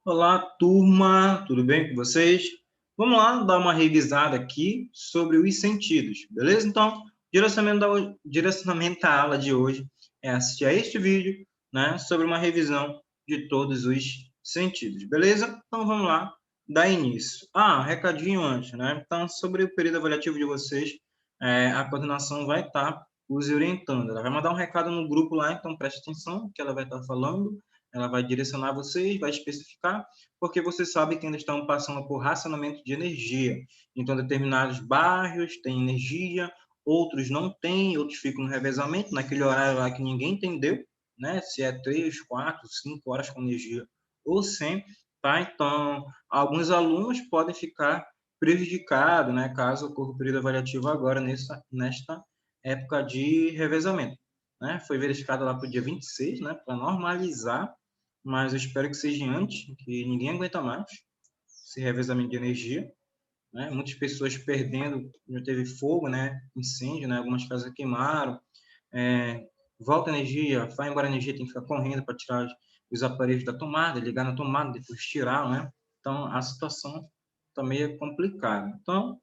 Olá, turma, tudo bem com vocês? Vamos lá dar uma revisada aqui sobre os sentidos, beleza? Então, direcionamento da aula de hoje é assistir a este vídeo, né, sobre uma revisão de todos os sentidos, beleza? Então, vamos lá dar início. Recadinho antes, né? Então, sobre o período avaliativo de vocês, a coordenação vai estar os orientando. Ela vai mandar um recado no grupo lá, então preste atenção que ela vai estar falando. Ela vai direcionar vocês, vai especificar, porque você sabe que ainda estão passando por racionamento de energia. Então, determinados bairros têm energia, outros não têm, outros ficam no revezamento, naquele horário lá que ninguém entendeu, né? Se é 3, 4, 5 horas com energia ou sem, tá? Então, alguns alunos podem ficar prejudicados, né? Caso ocorra o período avaliativo agora, nesta época de revezamento. Né? Foi verificado lá para o dia 26, né? Para normalizar, mas eu espero que seja antes, que ninguém aguenta mais esse revezamento de energia, né? Muitas pessoas perdendo, já teve fogo, né? Incêndio, né? Algumas casas queimaram, volta a energia, vai embora a energia, tem que ficar correndo para tirar os aparelhos da tomada, ligar na tomada, depois tirar, né? Então, a situação está meio complicada. Então,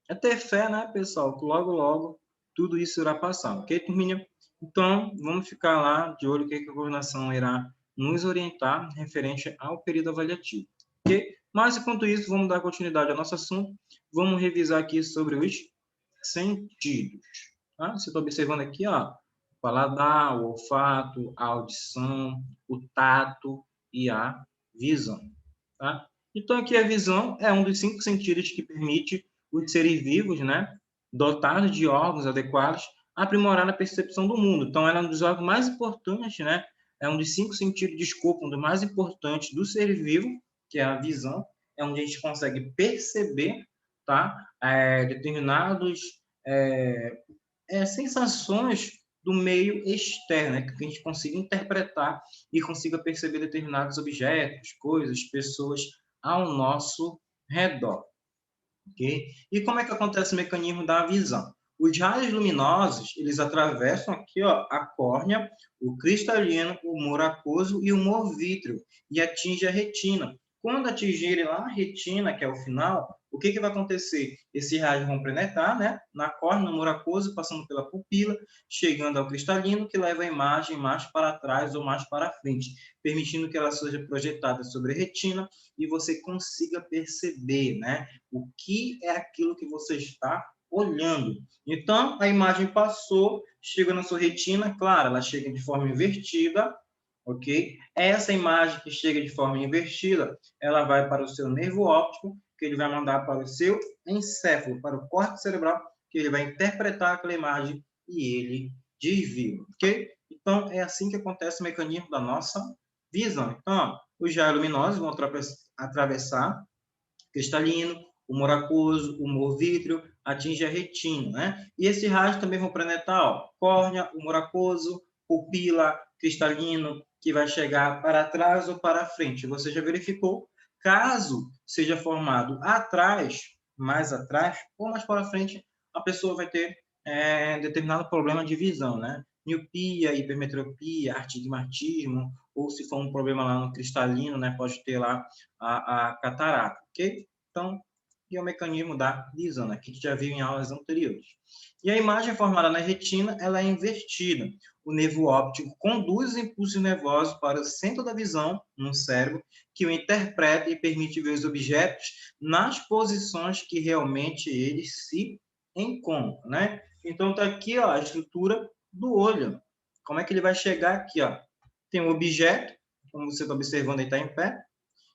é ter fé, né, pessoal, que logo, logo tudo isso irá passar, ok, turminha? Então, vamos ficar lá de olho o que a coordenação irá nos orientar referente ao período avaliativo, ok? Mas, enquanto isso, vamos dar continuidade ao nosso assunto, vamos revisar aqui sobre os sentidos, tá? Você está observando aqui, ó, o paladar, o olfato, a audição, o tato e a visão, tá? Então, aqui a visão é um dos 5 sentidos que permite os seres vivos, né, dotados de órgãos adequados, aprimorar a percepção do mundo. Então, ela é um dos órgãos mais importantes, né? É um dos 5 sentidos de escopo, um dos mais importantes do ser vivo, que é a visão, é onde a gente consegue perceber, tá? Determinados sensações do meio externo, né? Que a gente consiga interpretar e consiga perceber determinados objetos, coisas, pessoas ao nosso redor. Okay? E como é que acontece o mecanismo da visão? Os raios luminosos, eles atravessam aqui, ó, a córnea, o cristalino, o humor aquoso e o humor vítreo, e atingem a retina. Quando atingirem lá a retina, que é o final, o que vai acontecer? Esses raios vão penetrar, né, na córnea, no humor aquoso, passando pela pupila, chegando ao cristalino, que leva a imagem mais para trás ou mais para frente, permitindo que ela seja projetada sobre a retina e você consiga perceber, né, o que é aquilo que você está olhando. Então, a imagem passou, chega na sua retina, claro, ela chega de forma invertida, ok? Essa imagem que chega de forma invertida, ela vai para o seu nervo óptico, que ele vai mandar para o seu encéfalo, para o córtex cerebral, que ele vai interpretar aquela imagem e ele desvia, ok? Então, é assim que acontece o mecanismo da nossa visão. Então, ó, os raios luminosos vão atravessar cristalino, humor aquoso, humor vítreo, atinge a retina, né? E esses raios também vão penetrar, ó, córnea, humor aquoso, pupila, cristalino, que vai chegar para trás ou para frente. Você já verificou? Caso seja formado atrás, mais atrás ou mais para frente, a pessoa vai ter determinado problema de visão, né? Miopia, hipermetropia, astigmatismo, ou se for um problema lá no cristalino, né, pode ter lá a catarata, ok? Então, e é o mecanismo da visão, né, que a gente já viu em aulas anteriores. E a imagem formada na retina, ela é invertida. O nervo óptico conduz os impulsos nervosos para o centro da visão, no cérebro, que o interpreta e permite ver os objetos nas posições que realmente eles se encontram, né? Então, tá aqui, ó, a estrutura do olho. Como é que ele vai chegar aqui, ó? Tem um objeto, como você está observando, ele está em pé,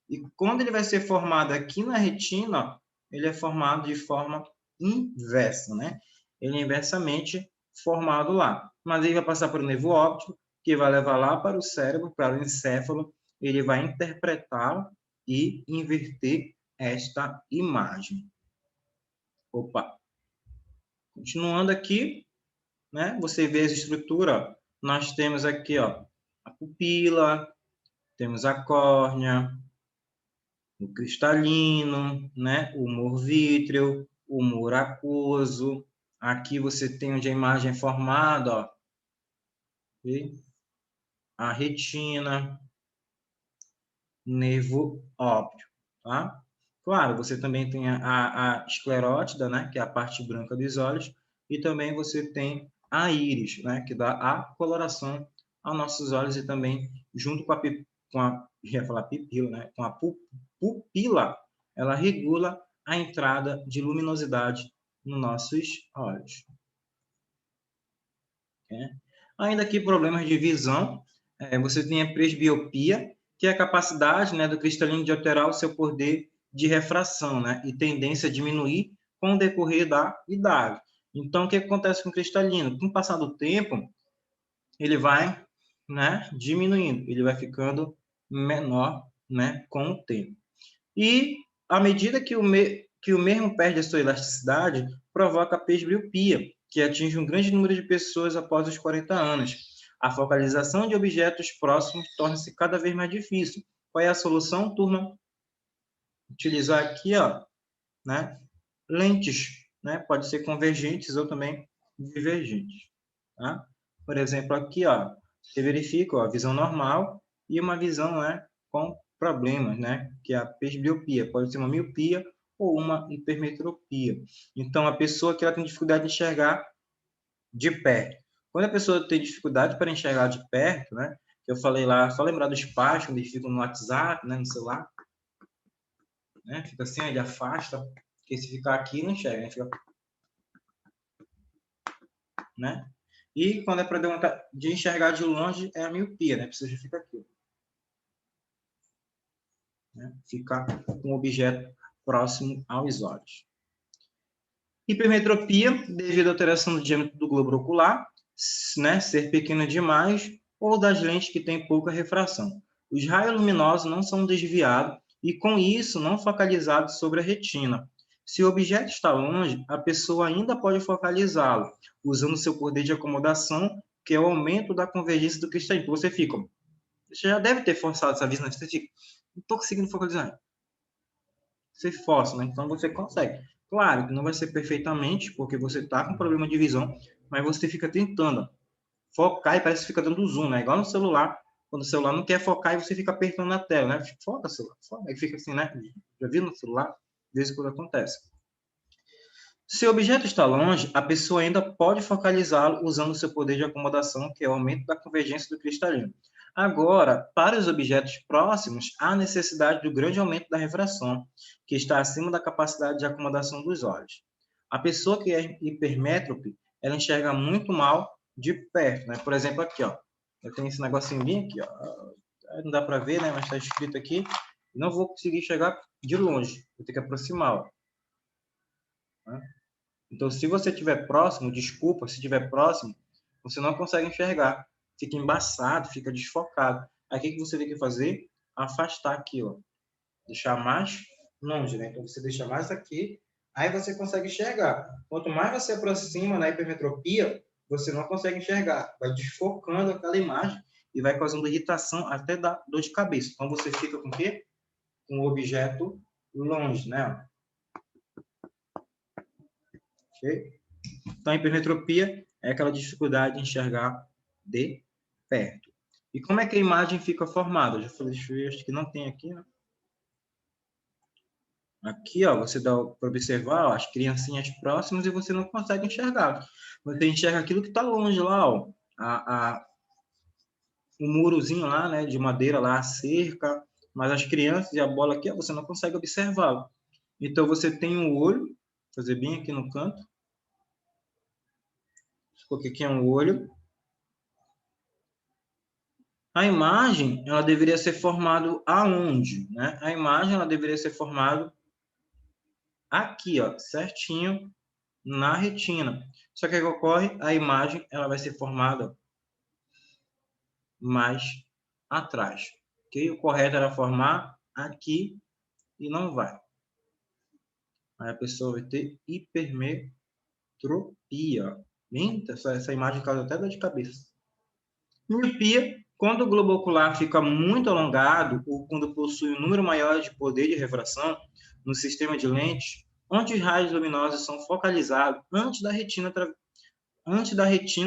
e quando ele vai ser formado aqui na retina, ele é formado de forma inversa, né? Ele é inversamente formado lá. Mas ele vai passar por um nervo óptico, que vai levar lá para o cérebro, para o encéfalo, ele vai interpretar e inverter esta imagem. Opa! Continuando aqui, né? Você vê a estrutura, nós temos aqui, ó, a pupila, temos a córnea, o cristalino, né? O humor vítreo, o humor aquoso. Aqui você tem onde a imagem é formada, ó, okay? A retina. nervo óptico, tá? Claro, você também tem a esclerótida, né, que é a parte branca dos olhos, e também você tem a íris, né, que dá a coloração aos nossos olhos e também junto ia falar pupila, né, com a pupila, ela regula a entrada de luminosidade nos nossos olhos. Ainda aqui problemas de visão, você tem a presbiopia, que é a capacidade, né, do cristalino de alterar o seu poder de refração, né, e tendência a diminuir com o decorrer da idade. Então, o que acontece com o cristalino? Com o passar do tempo, ele vai, né, diminuindo, ele vai ficando menor, né, com o tempo. E, à medida que o mesmo perde a sua elasticidade, provoca a presbiopia, que atinge um grande número de pessoas após os 40 anos. A focalização de objetos próximos torna-se cada vez mais difícil. Qual é a solução, turma? Utilizar aqui, ó, né, lentes, né? Pode ser convergentes ou também divergentes, tá? Por exemplo, aqui, ó, você verifica, ó, a visão normal e uma visão, né, com problemas, né, que é a presbiopia. Pode ser uma miopia ou uma hipermetropia. Então, a pessoa que ela tem dificuldade de enxergar de perto. Quando a pessoa tem dificuldade para enxergar de perto, né, eu falei lá, só lembrar dos pais quando eles ficam no WhatsApp, né, no celular, né, fica assim, ele afasta, porque se ficar aqui não enxerga, né, fica, né? E quando é para de enxergar de longe é a miopia, né? Precisa ficar aqui, né? Ficar com o objeto próximo aos olhos. Hipermetropia, devido à alteração do diâmetro do globo ocular, né, ser pequena demais, ou das lentes que têm pouca refração. Os raios luminosos não são desviados e, com isso, não focalizados sobre a retina. Se o objeto está longe, a pessoa ainda pode focalizá-lo, usando seu poder de acomodação, que é o aumento da convergência do cristalino. Você fica, você já deve ter forçado essa visão, você fica, não estou conseguindo focalizar. Você força, né? Então você consegue. Claro que não vai ser perfeitamente, porque você está com problema de visão, mas você fica tentando focar e parece que fica dando zoom, né? Igual no celular, quando o celular não quer focar e você fica apertando na tela, né? Foca, celular, foca. Aí fica assim, né? Já viu no celular? De vez em quando acontece. Se o objeto está longe, a pessoa ainda pode focalizá-lo usando o seu poder de acomodação, que é o aumento da convergência do cristalino. Agora, para os objetos próximos, há necessidade do grande aumento da refração, que está acima da capacidade de acomodação dos olhos. A pessoa que é hipermétrope, ela enxerga muito mal de perto, né? Por exemplo, aqui, ó. Eu tenho esse negocinho bem aqui, ó. Não dá para ver, né? Mas está escrito aqui. Não vou conseguir enxergar de longe. Vou ter que aproximar, ó. Então, se você estiver próximo, desculpa, se estiver próximo, você não consegue enxergar. Fica embaçado, fica desfocado. Aí, o que você tem que fazer? Afastar aqui, ó. Deixar mais longe, né? Então, você deixa mais aqui, aí você consegue enxergar. Quanto mais você aproxima na hipermetropia, você não consegue enxergar. Vai desfocando aquela imagem e vai causando irritação, até dar dor de cabeça. Então, você fica com o quê? Com o objeto longe, né? Ok? Então, a hipermetropia é aquela dificuldade de enxergar de perto. E como é que a imagem fica formada? Eu já falei, acho que não tem aqui, né? Aqui, ó, você dá para observar, ó, as criancinhas próximas e você não consegue enxergar. Você enxerga aquilo que está longe lá, ó, o murozinho lá, né, de madeira lá, a cerca, mas as crianças e a bola aqui, ó, você não consegue observá-lo. Então, você tem um olho, vou fazer bem aqui no canto, porque aqui é um olho. A imagem, ela deveria ser formada aonde, né? A imagem, ela deveria ser formada aqui, ó, certinho na retina. Só que o que ocorre? A imagem, ela vai ser formada mais atrás. Ok? O correto era formar aqui e não vai. Aí a pessoa vai ter hipermetropia. Eita, essa imagem causa até dor de cabeça. Miopia, quando o globo ocular fica muito alongado ou quando possui um número maior de poder de refração no sistema de lentes, onde os raios luminosos são focalizados antes da retina,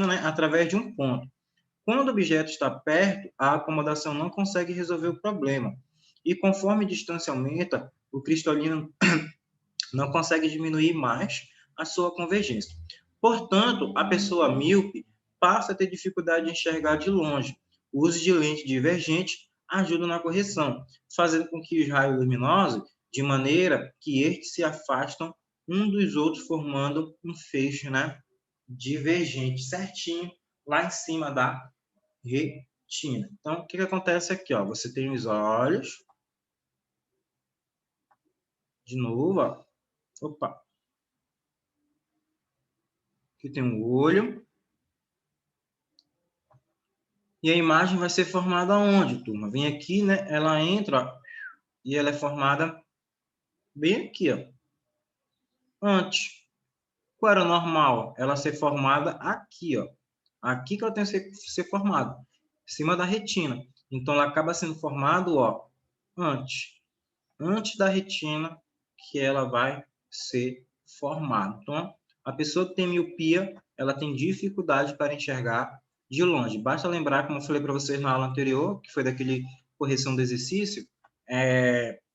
né, através de um ponto. Quando o objeto está perto, a acomodação não consegue resolver o problema. E conforme a distância aumenta, o cristalino não consegue diminuir mais a sua convergência. Portanto, a pessoa míope passa a ter dificuldade de enxergar de longe. O uso de lente divergente ajuda na correção, fazendo com que os raios luminosos, de maneira que estes se afastam um dos outros, formando um feixe, né, divergente, certinho, lá em cima da retina. Então, o que acontece aqui? Ó? Você tem os olhos, de novo, ó. Opa, aqui tem um olho. E a imagem vai ser formada onde, turma? Vem aqui, né? Ela entra, ó, e ela é formada bem aqui, ó. Antes. Qual era o normal? Ela ser formada aqui, ó. Aqui que ela tem que ser formada, em cima da retina. Então, ela acaba sendo formada, ó, antes. Antes da retina que ela vai ser formada. Então, a pessoa que tem miopia, ela tem dificuldade para enxergar de longe. Basta lembrar, como eu falei para vocês na aula anterior, que foi daquele correção do exercício,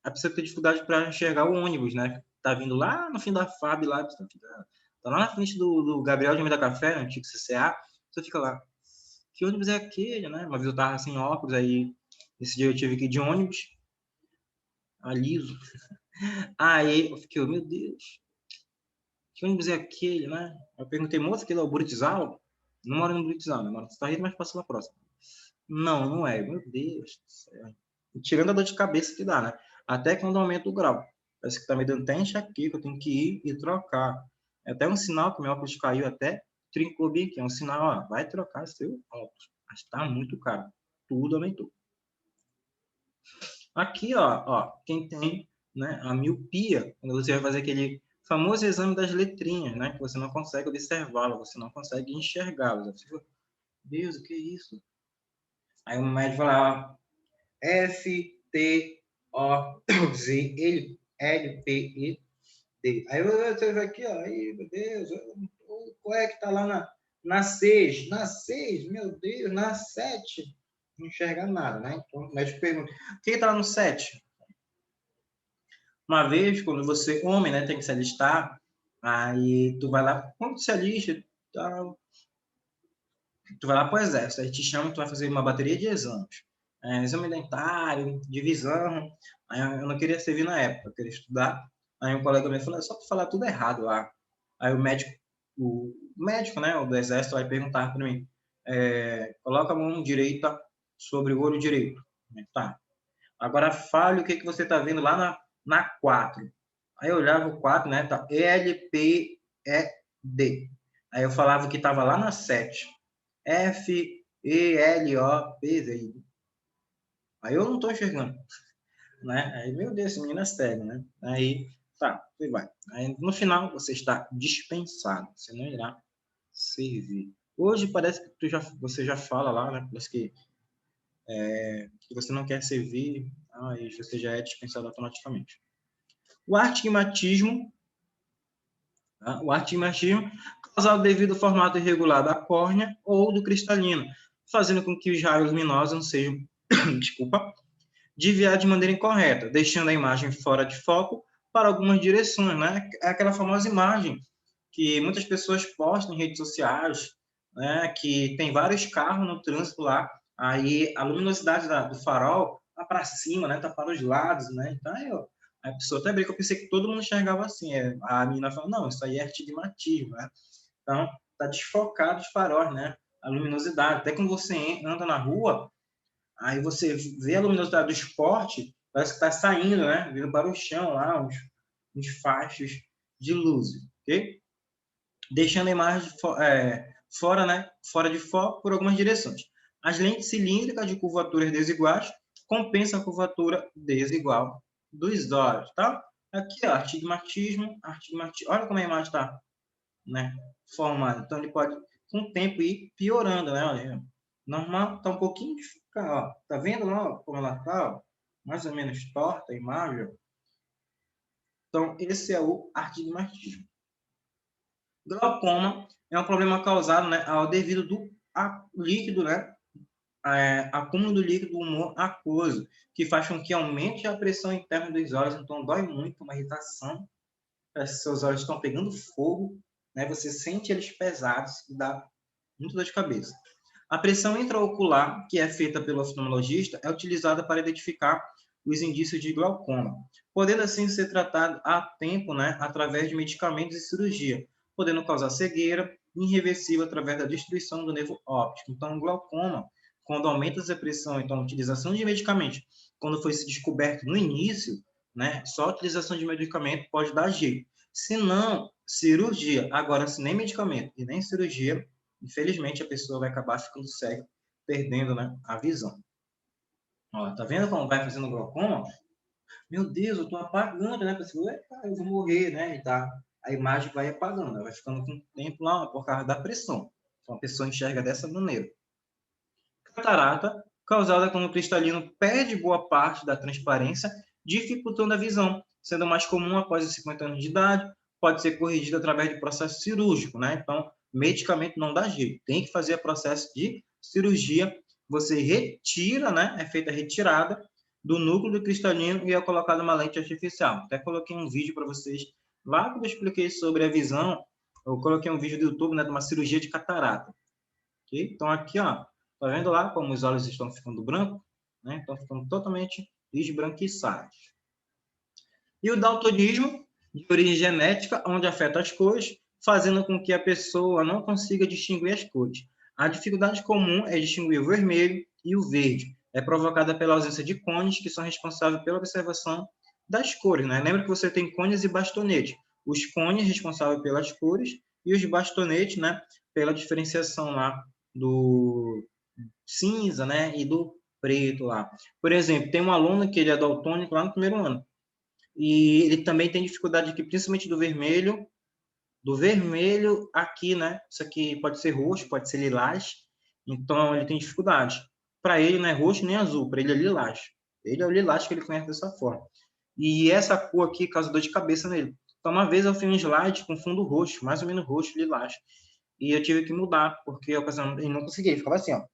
a pessoa tem dificuldade para enxergar o ônibus, né? Tá vindo lá no fim da FAB, lá, tá lá na frente do Gabriel de Almeida Café, antigo CCA, você fica lá, que ônibus é aquele, né? Uma vez eu tava sem óculos, aí esse dia eu tive que ir de ônibus, aliso. Aí eu fiquei, meu Deus, que ônibus é aquele, né? Eu perguntei, moça, aquele é o Buritizal? Não mora no Buritizal, né? Mora no Starrito, mas passa lá próximo. Não, não é. Meu Deus do céu. E tirando a dor de cabeça que dá, né? Até quando aumenta o grau. Parece que tá me dando até enxaqueca, eu tenho que ir e trocar. É até um sinal que meu óculos caiu, até trincou bem aqui. É um sinal, ó, vai trocar seu óculos. Mas tá muito caro. Tudo aumentou. Aqui, ó, quem tem, né, a miopia, quando você vai fazer aquele famoso exame das letrinhas, né, que você não consegue observá-lo, você não consegue enxergá-lo. Você fica, Deus, o que é isso? Aí o médico fala, ó, F, T, O, Z, L, P, E, D. Aí você vai aqui, ó, aí, meu Deus, qual é que tá lá na 6? Na 6, meu Deus, na 7. Não enxerga nada, né? Então o médico pergunta, o que tá lá no 7? Uma vez, quando você, homem, né, tem que se alistar, aí tu vai lá, quando se alista, tu vai lá pro exército, aí te chama, tu vai fazer uma bateria de exames. Exame dentário, de visão. Aí eu não queria servir na época, eu queria estudar. Aí um colega meu falou, é só tu falar tudo errado lá. Aí o médico, né, o do exército, vai perguntar para mim, coloca a mão direita sobre o olho direito. Tá. Agora fale o que, que você está vendo lá na 4. Aí eu olhava o 4, né? Tá L, P, E, D. Aí eu falava que estava lá na 7. F, E, L, O, P, Z. Aí eu não estou enxergando, né? Aí, meu Deus, esse menino é cego, né? Aí, tá, você vai. Aí, no final, você está dispensado. Você não irá servir. Hoje parece que você já fala lá, né? Parece que você não quer servir, aí você já é dispensado automaticamente. O astigmatismo, tá? O astigmatismo causado devido ao formato irregular da córnea ou do cristalino, fazendo com que os raios luminosos não sejam, desculpa, desviados de maneira incorreta, deixando a imagem fora de foco para algumas direções, né? É aquela famosa imagem que muitas pessoas postam em redes sociais, né? Que tem vários carros no trânsito lá, aí a luminosidade do farol tá para cima, né? Tá para os lados, né? Então aí, ó, a pessoa até brinca, eu pensei que todo mundo enxergava assim. A menina fala, não, isso aí é astigmatismo, né? Então, tá desfocado os faróis, né? A luminosidade. Até quando você anda na rua, aí você vê a luminosidade do esporte, parece que está saindo, né? Vindo para o chão lá, uns faixas de luz, ok? Deixando a imagem fora, né? Fora de foco por algumas direções. As lentes cilíndricas de curvaturas desiguais compensam a curvatura desigual dos olhos, tá? Aqui, ó, astigmatismo. Olha como a imagem está, né, formada. Então, ele pode, com o tempo, ir piorando, né? Olha, normal, está um pouquinho de ficar, ó. Tá vendo lá, ó, como ela está, mais ou menos torta a imagem? Então, esse é o astigmatismo. Glaucoma é um problema causado, né, ao devido do líquido, né, acúmulo do líquido do humor aquoso, que faz com que aumente a pressão interna dos olhos, então dói muito, uma irritação, parece que seus olhos estão pegando fogo, né? Você sente eles pesados e dá muita dor de cabeça. A pressão intraocular, que é feita pelo oftalmologista, é utilizada para identificar os indícios de glaucoma, podendo assim ser tratado a tempo, né, através de medicamentos e cirurgia, podendo causar cegueira irreversível através da destruição do nervo óptico. Então, o glaucoma, quando aumenta a pressão, então a utilização de medicamentos, quando foi se descoberto no início, né, só a utilização de medicamento pode dar jeito. Se não, cirurgia. Agora, se nem medicamento e nem cirurgia, infelizmente a pessoa vai acabar ficando cega, perdendo, né, a visão. Ó, tá vendo como vai fazendo glaucoma? Meu Deus, eu tô apagando, né? Pessoa, eu vou morrer, né? E tá, a imagem vai apagando, vai ficando com o tempo lá por causa da pressão. Então a pessoa enxerga dessa maneira. Catarata, causada quando o cristalino perde boa parte da transparência, dificultando a visão, sendo mais comum após os 50 anos de idade, pode ser corrigida através de processo cirúrgico, né? Então, medicamento não dá jeito, tem que fazer processo de cirurgia, você retira, né? É feita a retirada do núcleo do cristalino e é colocada uma lente artificial. Até coloquei um vídeo para vocês, lá quando eu expliquei sobre a visão, eu coloquei um vídeo do YouTube, né, de uma cirurgia de catarata. Okay? Então, aqui, ó, tá vendo lá como os olhos estão ficando brancos? Né? Estão ficando totalmente esbranquiçados. E o daltonismo, de origem genética, onde afeta as cores, fazendo com que a pessoa não consiga distinguir as cores. A dificuldade comum é distinguir o vermelho e o verde. É provocada pela ausência de cones, que são responsáveis pela observação das cores. Né? Lembra que você tem cones e bastonetes. Os cones responsáveis pelas cores e os bastonetes, né, pela diferenciação lá do cinza, né, e do preto lá. Por exemplo, tem um aluno que ele é daltônico lá no primeiro ano, e ele também tem dificuldade aqui, principalmente do vermelho aqui, né, isso aqui pode ser roxo, pode ser lilás, então ele tem dificuldade. Para ele não é roxo nem azul, para ele é lilás. Ele é o lilás que ele conhece dessa forma. E essa cor aqui causa dor de cabeça nele. Então, uma vez eu fiz um slide com fundo roxo, mais ou menos roxo, lilás. E eu tive que mudar, porque ele não conseguia, ele ficava assim, ó.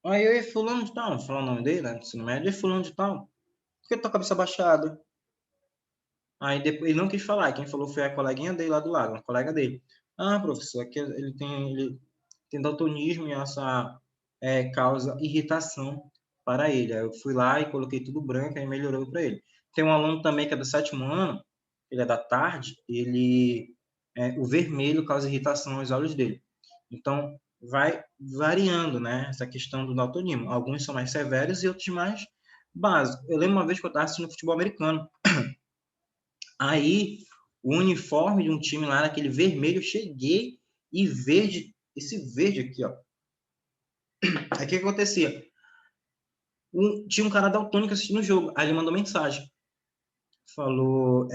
Aí eu e fulano de tal, falar o nome dele, né, ensino médio, e fulano de tal, por que tá com a cabeça baixada? Aí depois ele não quis falar, quem falou foi a coleguinha dele lá do lado, uma colega dele. Ah, professor, aqui ele tem daltonismo e essa causa irritação para ele. Aí eu fui lá e coloquei tudo branco e melhorou para ele. Tem um aluno também que é do 7º ano, ele é da tarde, o vermelho causa irritação aos olhos dele. Então, vai variando, né, essa questão do daltonismo. Alguns são mais severos e outros mais básicos. Eu lembro uma vez que eu estava assistindo futebol americano. Aí, o uniforme de um time lá, naquele vermelho, eu cheguei e verde, esse verde aqui, ó. Aí o que acontecia? Tinha um cara daltônico assistindo o jogo, aí ele mandou mensagem. Falou,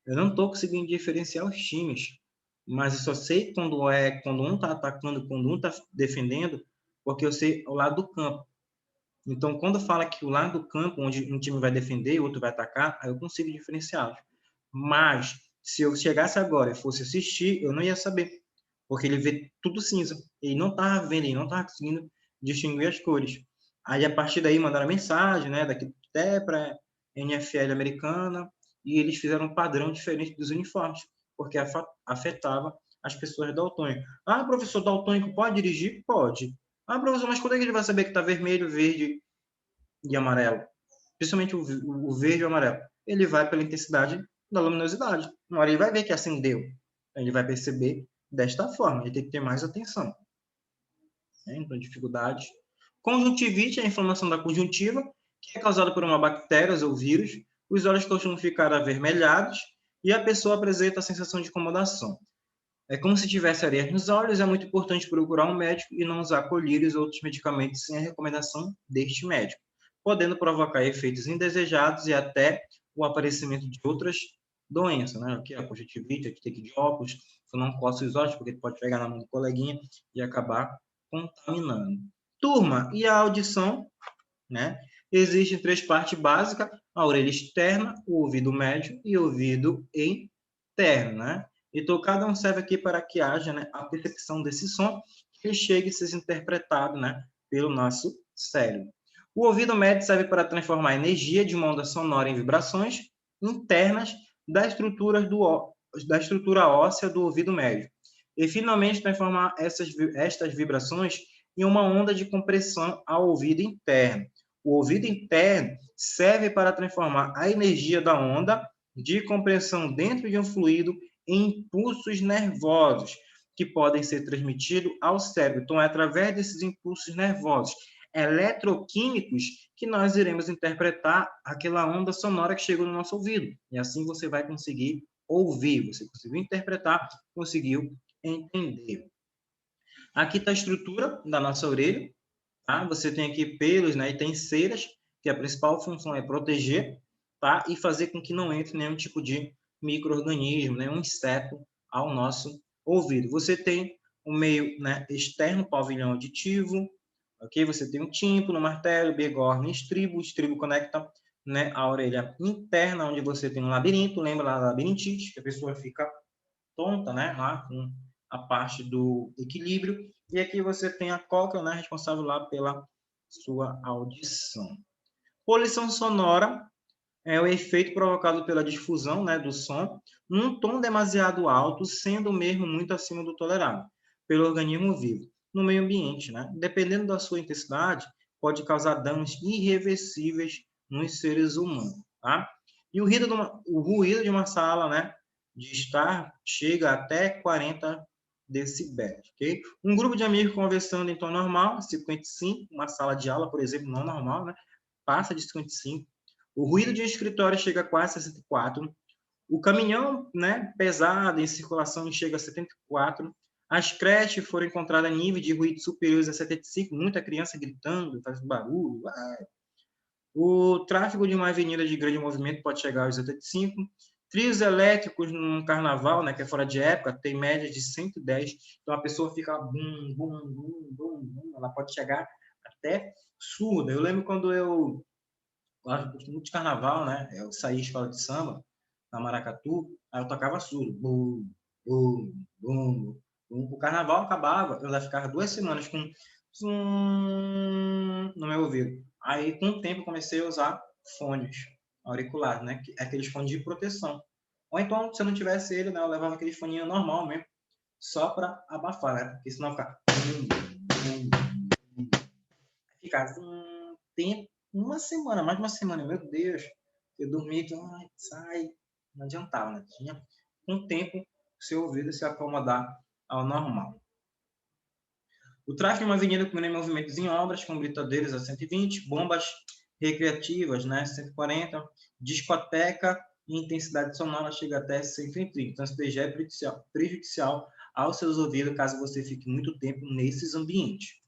eu não tô conseguindo diferenciar os times, mas eu só sei quando um tá atacando, quando um tá defendendo, porque eu sei o lado do campo. Então, quando fala que o lado do campo, onde um time vai defender e o outro vai atacar, aí eu consigo diferenciá-los. Mas, se eu chegasse agora e fosse assistir, eu não ia saber, porque ele vê tudo cinza. Ele não estava vendo, ele não estava conseguindo distinguir as cores. Aí, a partir daí, mandaram mensagem, né, daqui até para a NFL americana, e eles fizeram um padrão diferente dos uniformes, porque afetava as pessoas daltônicas. Ah, professor daltônico pode dirigir? Pode. Ah, professor, mas quando é que ele vai saber que está vermelho, verde e amarelo? Principalmente o verde e o amarelo. Ele vai pela intensidade da luminosidade. Na hora ele vai ver que acendeu. Ele vai perceber desta forma. Ele tem que ter mais atenção. Então, dificuldades. Conjuntivite é a inflamação da conjuntiva, que é causada por uma bactéria ou vírus. Os olhos costumam ficar avermelhados e a pessoa apresenta a sensação de incomodação. É como se tivesse areia nos olhos, é muito importante procurar um médico e não usar colírios ou outros medicamentos sem a recomendação deste médico, podendo provocar efeitos indesejados e até o aparecimento de outras doenças, né? Aqui a conjuntivite, aqui tem que ir de óculos, você não coça os olhos, porque pode pegar na mão do coleguinha e acabar contaminando. Turma, e a audição, né? Existem 3 partes básicas, a orelha externa, o ouvido médio e o ouvido interno, né? Então, cada um serve aqui para que haja, né, a percepção desse som, ele chegue a ser interpretado, né, pelo nosso cérebro. O ouvido médio serve para transformar a energia de uma onda sonora em vibrações internas da estrutura óssea do ouvido médio, e finalmente transformar estas vibrações em uma onda de compressão ao ouvido interno. O ouvido interno serve para transformar a energia da onda de compressão dentro de um fluido em impulsos nervosos, que podem ser transmitidos ao cérebro. Então, é através desses impulsos nervosos eletroquímicos que nós iremos interpretar aquela onda sonora que chegou no nosso ouvido. E assim você vai conseguir ouvir, você conseguiu interpretar, conseguiu entender. Aqui está a estrutura da nossa orelha. Tá? Você tem aqui pelos, né, e tem ceras, que a principal função é proteger, tá? E fazer com que não entre nenhum tipo de micro-organismo, nenhum inseto ao nosso ouvido. Você tem o meio, né, externo, pavilhão auditivo, ok? Você tem o tímpano, martelo, bigorna, estribo. O estribo conecta, né, a orelha interna, onde você tem um labirinto, lembra lá da labirintite, que a pessoa fica tonta, né, lá com a parte do equilíbrio. E aqui você tem a cóclea, né, responsável lá pela sua audição. Poluição sonora é o efeito provocado pela difusão, né, do som num tom demasiado alto, sendo mesmo muito acima do tolerável pelo organismo vivo no meio ambiente, né? Dependendo da sua intensidade, pode causar danos irreversíveis nos seres humanos, tá? E o ruído de uma sala, né, de estar chega até 40 decibéis, ok? Um grupo de amigos conversando em tom normal, 55, uma sala de aula, por exemplo, não normal, né, passa de 55. O ruído de um escritório chega a quase 64. O caminhão, né, pesado em circulação chega a 74. As creches foram encontradas a nível de ruído superiores a 75. Muita criança gritando, fazendo barulho. O tráfego de uma avenida de grande movimento pode chegar aos 85. Trios elétricos num carnaval, né, que é fora de época, tem média de 110. Então a pessoa fica bum, bum, bum, bum, bum. Ela pode chegar até surda. Eu lembro quando eu muito de carnaval, né? Eu saí de escola de samba, na Maracatu, aí eu tocava surdo. Bum, bum, bum, bum. O carnaval acabava, eu já ficava 2 semanas com no meu ouvido. Aí, com o tempo, comecei a usar fones auriculares, né? Aqueles fones de proteção. Ou então, se eu não tivesse ele, né? Eu levava aquele foninho normal mesmo, só para abafar, né? Porque senão fica... Ficar um tempo, uma semana, mais de uma semana, meu Deus, eu dormia e sai, não adiantava, né? Tinha um tempo seu ouvido se acomodar ao normal. O tráfego de uma avenida com movimentos em obras, com gritadeiros a 120, bombas recreativas, né, 140, discoteca e intensidade sonora chega até 130. Então, isso já é prejudicial aos seus ouvidos caso você fique muito tempo nesses ambientes.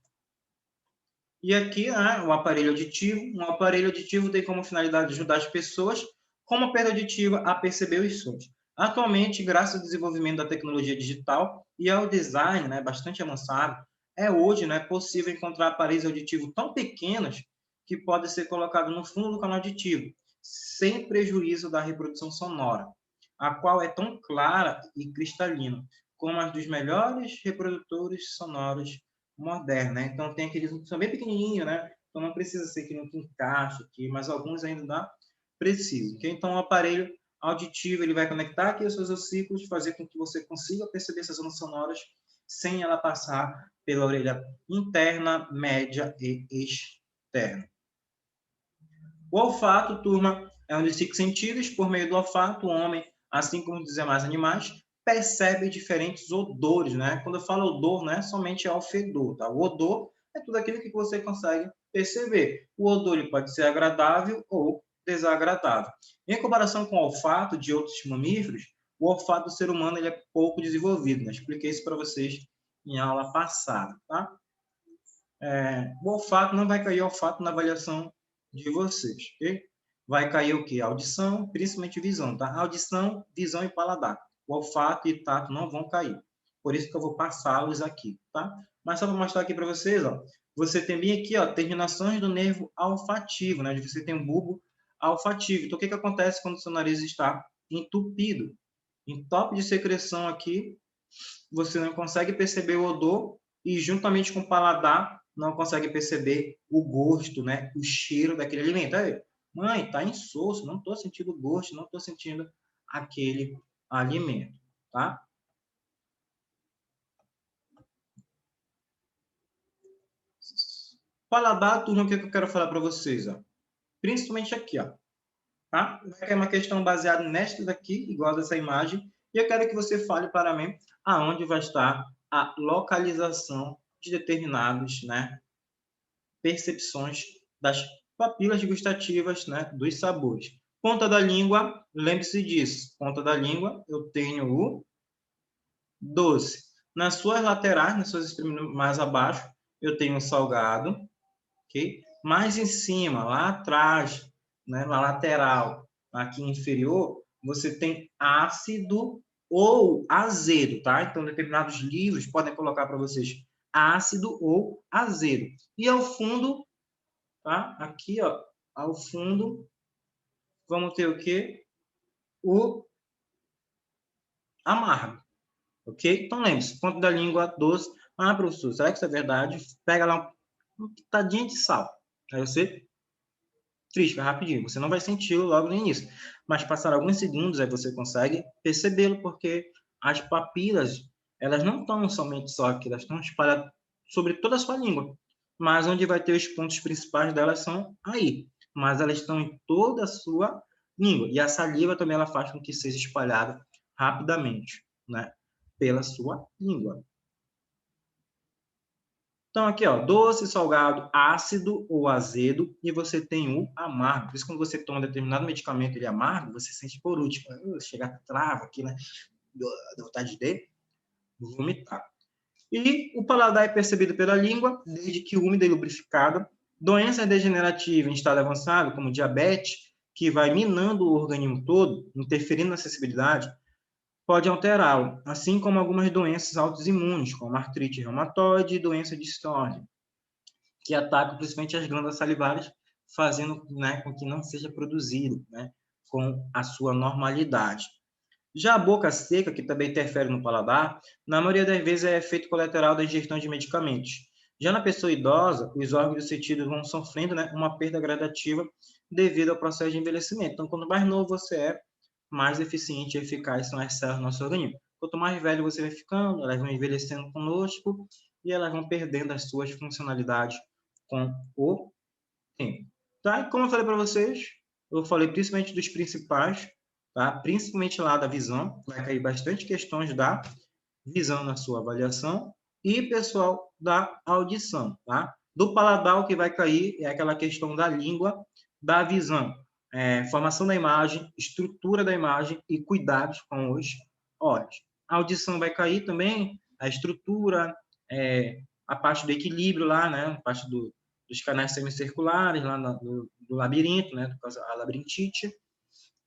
E aqui, né, o aparelho auditivo. Um aparelho auditivo tem como finalidade ajudar as pessoas com uma perda auditiva a perceber os sons. Atualmente, graças ao desenvolvimento da tecnologia digital e ao design, né, bastante avançado, é hoje, né, possível encontrar aparelhos auditivos tão pequenos que podem ser colocados no fundo do canal auditivo, sem prejuízo da reprodução sonora, a qual é tão clara e cristalina, como as dos melhores reprodutores sonoros moderno, né? Então tem aqueles que são bem pequenininhos, né? Então não precisa ser que não encaixa aqui, mas alguns ainda dá preciso. Okay? Então o aparelho auditivo ele vai conectar aqui os seus ossículos, fazer com que você consiga perceber essas ondas sonoras sem ela passar pela orelha interna, média e externa. O olfato, turma, é um dos 5 sentidos. Por meio do olfato, o homem, assim como os demais animais, percebe diferentes odores, né? Quando eu falo odor, não é somente ao fedor, tá? O odor é tudo aquilo que você consegue perceber. O odor ele pode ser agradável ou desagradável. Em comparação com o olfato de outros mamíferos, o olfato do ser humano ele é pouco desenvolvido. Né? Expliquei isso para vocês em aula passada, tá? O olfato não vai cair olfato na avaliação de vocês, ok? Vai cair o quê? Audição, principalmente visão, tá? Audição, visão e paladar. O olfato e tato não vão cair. Por isso que eu vou passá-los aqui, tá? Mas só para mostrar aqui para vocês, ó. Você tem bem aqui, ó, terminações do nervo olfativo, né? Você tem um bulbo olfativo. Então, o que acontece quando o seu nariz está entupido? Entope de secreção aqui, você não consegue perceber o odor e juntamente com o paladar não consegue perceber o gosto, né? O cheiro daquele alimento. Aí, mãe, tá insosso, não estou sentindo o gosto, não estou sentindo aquele alimento, tá? Paladar, turma, o que eu quero falar para vocês, ó? Principalmente aqui, ó, tá? É uma questão baseada nesta daqui, igual dessa imagem, e eu quero que você fale para mim aonde vai estar a localização de determinados, né, percepções das papilas gustativas, né, dos sabores. Ponta da língua, lembre-se disso, ponta da língua, eu tenho o doce. Nas suas laterais, nas suas extremidades mais abaixo, eu tenho o salgado, ok? Mais em cima, lá atrás, né, na lateral, aqui inferior, você tem ácido ou azedo, tá? Então, determinados livros podem colocar para vocês ácido ou azedo. E ao fundo, tá? Aqui, ó, ao fundo, vamos ter o quê? O amargo, ok? Então, lembre-se, ponto da língua doce. Ah, professor, será que isso é verdade? Pega lá uma pitadinha de sal. Aí você trisca rapidinho. Você não vai senti-lo logo no início, mas passar alguns segundos, aí você consegue percebê-lo, porque as papilas, elas não estão somente só aqui, elas estão espalhadas sobre toda a sua língua. Mas onde vai ter os pontos principais delas são aí. Mas elas estão em toda a sua língua. E a saliva também ela faz com que seja espalhada rapidamente, né? Pela sua língua. Então, aqui, ó, doce, salgado, ácido ou azedo, e você tem o amargo. Por isso, quando você toma determinado medicamento ele é amargo, você sente por último, chega trava aqui, né? Dá vontade de vomitar. E o paladar é percebido pela língua, desde que úmida e lubrificada. Doença degenerativa em estado avançado, como diabetes, que vai minando o organismo todo, interferindo na acessibilidade, pode alterá-lo, assim como algumas doenças autoimunes, como artrite reumatoide e doença de Stone, que atacam principalmente as glândulas salivares, fazendo, né, com que não seja produzido, né, com a sua normalidade. Já a boca seca, que também interfere no paladar, na maioria das vezes é efeito colateral da ingestão de medicamentos. Já na pessoa idosa, os órgãos do sentido vão sofrendo, né, uma perda gradativa devido ao processo de envelhecimento. Então, quanto mais novo você é, mais eficiente e eficaz são as células do nosso organismo. Quanto mais velho você vai ficando, elas vão envelhecendo conosco e elas vão perdendo as suas funcionalidades com o tempo. Tá? E como eu falei para vocês, eu falei principalmente dos principais, tá? Principalmente lá da visão, vai cair bastante questões da visão na sua avaliação e, pessoal, da audição, tá? Do paladar, o que vai cair é aquela questão da língua, da visão, formação da imagem, estrutura da imagem e cuidados com os olhos. A audição vai cair também, a estrutura, a parte do equilíbrio lá, né? A parte dos canais semicirculares lá do labirinto, né? A labirintite,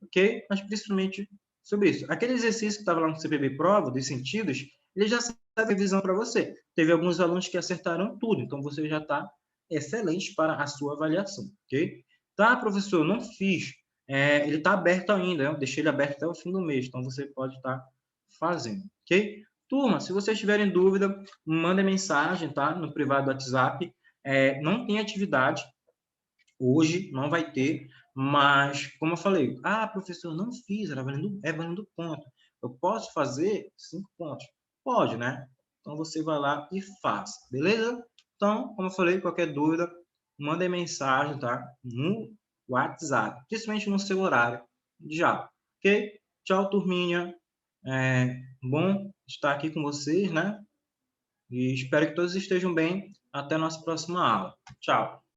ok? Mas principalmente sobre isso. Aquele exercício que estava lá no CPB Prova, dos sentidos, ele já serve a visão para você. Teve alguns alunos que acertaram tudo, então você já está excelente para a sua avaliação, ok? Tá, professor, não fiz. Ele está aberto ainda, eu deixei ele aberto até o fim do mês, então você pode estar fazendo, ok? Turma, se vocês tiverem dúvida, mandem mensagem, tá? No privado do WhatsApp. Não tem atividade hoje, não vai ter, mas, como eu falei, professor, não fiz, valendo ponto. Eu posso fazer 5 pontos? Pode, né? Então, você vai lá e faz, beleza? Então, como eu falei, qualquer dúvida, manda mensagem, tá? No WhatsApp, principalmente no seu horário de aula, ok? Tchau, turminha. Bom estar aqui com vocês, né? E espero que todos estejam bem. Até a nossa próxima aula. Tchau.